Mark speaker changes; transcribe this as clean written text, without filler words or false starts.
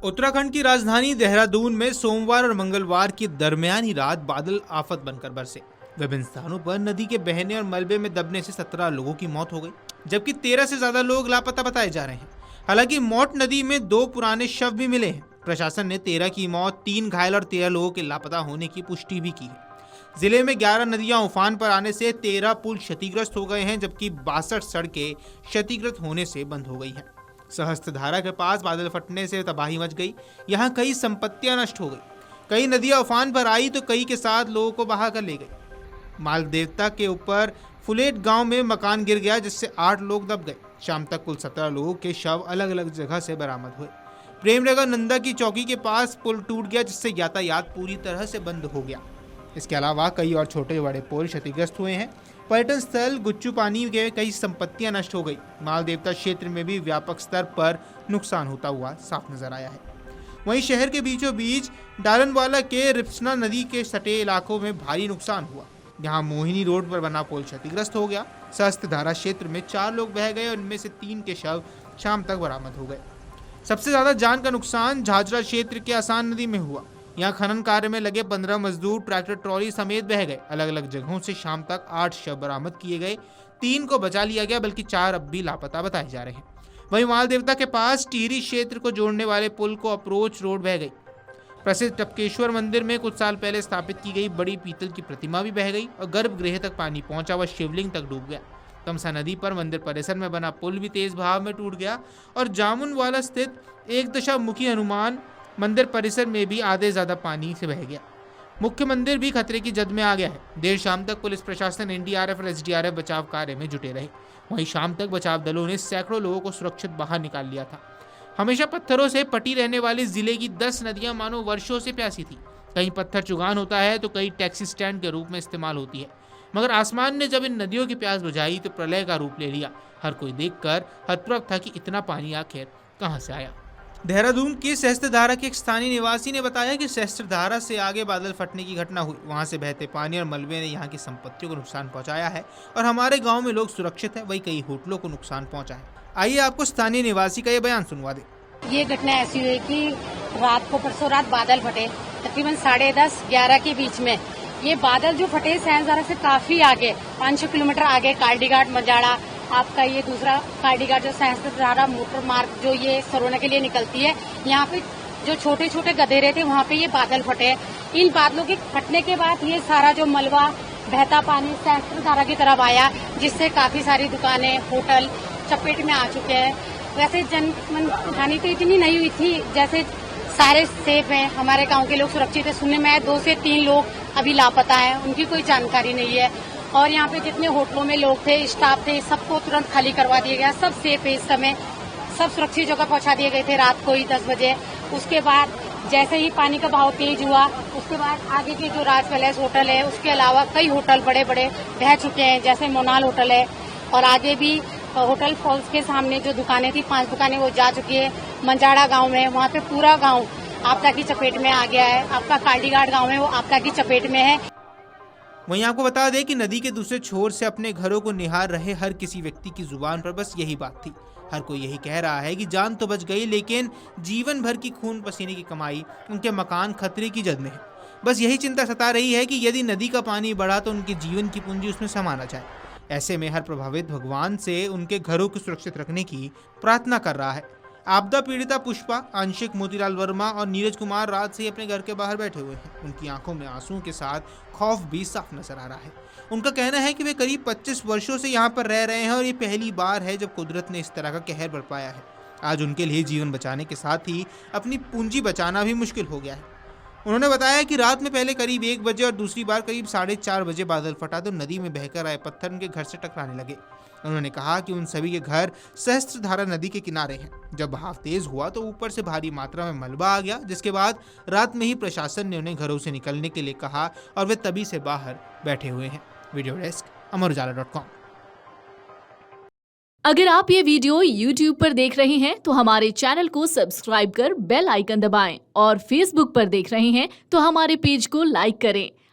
Speaker 1: उत्तराखंड की राजधानी देहरादून में सोमवार और मंगलवार की दरमियानी रात बादल आफत बनकर बरसे। विभिन्न स्थानों पर नदी के बहने और मलबे में दबने से 17 लोगों की मौत हो गई, जबकि 13 से ज्यादा लोग लापता बताए जा रहे हैं। हालांकि मौत नदी में 2 पुराने शव भी मिले हैं। प्रशासन ने 13 की मौत, 3 घायल और 13 लोगों के लापता होने की पुष्टि भी की है। जिले में 11 नदियां उफान पर आने से 13 पुल क्षतिग्रस्त हो गए हैं, जबकि 62 सड़कें क्षतिग्रस्त होने से बंद हो गई हैं। सहस्त्रधारा के पास बादल फटने से तबाही मच गई। यहां कई संपत्तियां नष्ट हो गई। कई नदियां उफान पर आई तो कई के साथ लोगों को बहा कर ले गई। मालदेवता के ऊपर फुलेट गांव में मकान गिर गया, जिससे 8 लोग दब गए। शाम तक कुल 17 लोगों के शव अलग अलग जगह से बरामद हुए। प्रेमनगर नंदा की चौकी के पास पुल टूट गया, जिससे यातायात पूरी तरह से बंद हो गया। इसके अलावा कई और छोटे बड़े पुल क्षतिग्रस्त हुए हैं। पर्यटन स्थल गुच्चू पानी के कई संपत्तियां नष्ट हो गई। मालदेवता क्षेत्र में भी व्यापक स्तर पर नुकसान होता हुआ साफ नजर आया है। वहीं शहर के बीचों बीच डालनवाला के रिप्सना नदी के सटे इलाकों में भारी नुकसान हुआ। यहाँ मोहिनी रोड पर बना पुल क्षतिग्रस्त हो गया। सहस्त्रधारा क्षेत्र में 4 लोग बह गए और इनमें से 3 के शव शाम तक बरामद हो गए। सबसे ज्यादा जान का नुकसान झाझरा क्षेत्र के आसान नदी में हुआ। यहाँ खनन कार्य में लगे 15 मजदूर ट्रैक्टर ट्रॉली समेत बह गए। अलग अलग जगहों से शाम तक 8 शव बरामद किए गए। 3 को बचा लिया गया, बल्कि 4 अब भी लापता बताए जा रहे हैं। वहीं मालदेवता के पास टिहरी क्षेत्र को जोड़ने वाले पुल को अप्रोच रोड बह गई। प्रसिद्ध टपकेश्वर मंदिर में कुछ साल पहले स्थापित की गई बड़ी पीतल की प्रतिमा भी बह गई और गर्भगृह तक पानी पहुंचा व शिवलिंग तक डूब गया। तमसा नदी पर मंदिर परिसर में बना पुल भी तेज बहाव में टूट गया और जामुनवाला स्थित एक दशामुखी हनुमान मंदिर परिसर में भी आधे ज्यादा पानी से बह गया। मुख्य मंदिर भी खतरे की जद में आ गया है। देर शाम तक पुलिस प्रशासन, एनडीआरएफ और एसडीआरएफ बचाव कार्य में जुटे रहे। वहीं शाम तक बचाव दलों ने सैकड़ों लोगों को सुरक्षित बाहर निकाल लिया था। हमेशा पत्थरों से पटी रहने वाली जिले की 10 नदियां मानो वर्षों से प्यासी थी। कहीं पत्थर चुगान होता है तो कहीं टैक्सी स्टैंड के रूप में इस्तेमाल होती है। मगर आसमान ने जब इन नदियों की प्यास बुझाई तो प्रलय का रूप ले लिया। हर कोई देखकर हतप्रभ था कि इतना पानी आखिर कहां से आया। देहरादून की सहस्त्रधारा के एक स्थानीय निवासी ने बताया कि सहस्त्रधारा से आगे बादल फटने की घटना हुई। वहां से बहते पानी और मलबे ने यहाँ की संपत्तियों को नुकसान पहुंचाया है और हमारे गांव में लोग सुरक्षित है, वही कई होटलों को नुकसान पहुंचा है। आइए आपको स्थानीय निवासी का ये बयान सुनवा दे।
Speaker 2: ये घटना ऐसी हुई कि रात को परसों रात बादल फटे, तकरीबन 10:30-11 के बीच में। ये बादल जो फटे सहस्त्रधारा से काफी आगे, 500 किलोमीटर आगे, कालडीघाट मजाड़ा, आपका ये दूसरा कालडीघाट जो सहस्त्रधारा मोटर मार्ग जो ये सरोना के लिए निकलती है, यहाँ पे जो छोटे छोटे गधेरे थे वहाँ पे ये बादल फटे। इन बादलों के फटने के बाद ये सारा जो मलबा बहता पानी सहस्त्रधारा की तरफ आया, जिससे काफी सारी दुकानें, होटल चपेट में आ चुके हैं। वैसे जनहानि तो इतनी नहीं हुई थी, जैसे सारे सेफ हैं, हमारे गांव के लोग सुरक्षित है। सुनने में 2 से 3 लोग अभी लापता हैं, उनकी कोई जानकारी नहीं है। और यहाँ पे जितने होटलों में लोग थे, स्टाफ थे, सबको तुरंत खाली करवा दिया गया। सब सेफ है इस समय, सब सुरक्षित जगह पहुंचा दिए गए थे रात को ही 10 बजे। उसके बाद जैसे ही पानी का बहाव तेज हुआ, उसके बाद आगे के जो राज पैलेस होटल है, उसके अलावा कई होटल बड़े बड़े बह चुके हैं, जैसे मोनाल होटल है। और आगे भी होटल फॉल्स के सामने जो दुकानें थी, 5 दुकानें वो जा चुकी है। मंजाड़ा गाँव में, वहाँ पे पूरा गाँव आपदा की चपेट में आ गया है। आपका कालडीघाट गाँव है, वो आपदा की चपेट में है।
Speaker 1: वहीं आपको बता दें कि नदी के दूसरे छोर से अपने घरों को निहार रहे हर किसी व्यक्ति की जुबान पर बस यही बात थी। हर कोई यही कह रहा है कि जान तो बच गई, लेकिन जीवन भर की खून पसीने की कमाई, उनके मकान खतरे की जद में है। बस यही चिंता सता रही है कि यदि नदी का पानी बढ़ा तो उनके जीवन की पूंजी उसमें समा न जाए। ऐसे में हर प्रभावित भगवान से उनके घरों को सुरक्षित रखने की प्रार्थना कर रहा है। आपदा पीड़िता पुष्पा, आंशिक मोतीलाल वर्मा और नीरज कुमार रात से ही अपने घर के बाहर बैठे हुए हैं। उनकी आंखों में आंसुओं के साथ खौफ भी साफ नजर आ रहा है। उनका कहना है कि वे करीब 25 वर्षों से यहाँ पर रह रहे हैं और ये पहली बार है जब कुदरत ने इस तरह का कहर बरपाया है। आज उनके लिए जीवन बचाने के साथ ही अपनी पूंजी बचाना भी मुश्किल हो गया है। उन्होंने बताया कि रात में पहले करीब 1 बजे और दूसरी बार करीब 4:30 बजे बादल फटा तो नदी में बहकर आए पत्थर उनके घर से टकराने लगे। उन्होंने कहा कि उन सभी के घर सहस्त्रधारा नदी के किनारे हैं। जब बहाव तेज हुआ तो ऊपर से भारी मात्रा में मलबा आ गया, जिसके बाद रात में ही प्रशासन ने उन्हें घरों से निकलने के लिए कहा और वे तभी से बाहर बैठे हुए हैं। वीडियो डेस्क अमरउजाला.com।
Speaker 3: अगर आप ये वीडियो YouTube पर देख रहे हैं तो हमारे चैनल को सब्सक्राइब कर बेल आइकन दबाएं और Facebook पर देख रहे हैं तो हमारे पेज को लाइक करें।